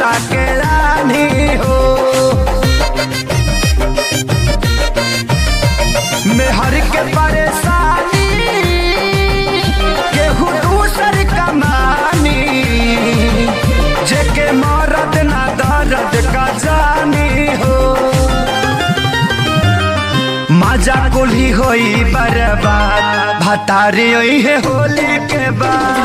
नासा के रानी हो। मेहर के परेशानी केहू दूसर कमानी, जेके मरद ना दर्द का जानी हो। मजा कुली होई बर्बाद भतारी होई है होली के बाद।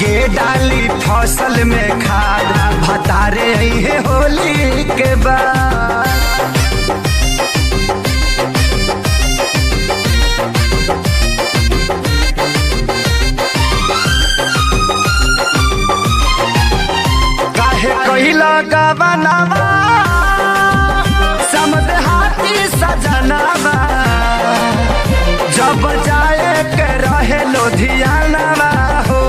के डाली फसल में खाद भतारे होई है होली के बाद। काहे कहिला गवनावा समद हाथी सजनावा, जब जाए के रहे लुधियानावा हो।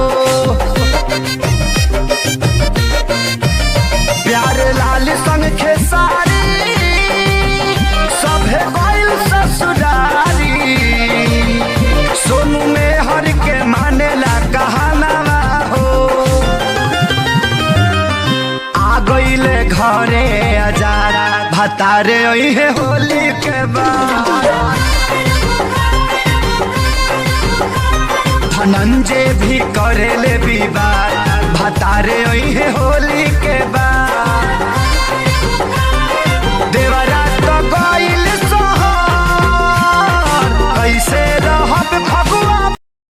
प्यारे लाल संग खेसारी सभे गइल ससुरारी, सोनू में हर के मानेला कहानावा हो। आ गइले घरे अजारा भतारे ओई है होली के बाद। धनंजय भी करेले विवाद भतारे ओई है होली के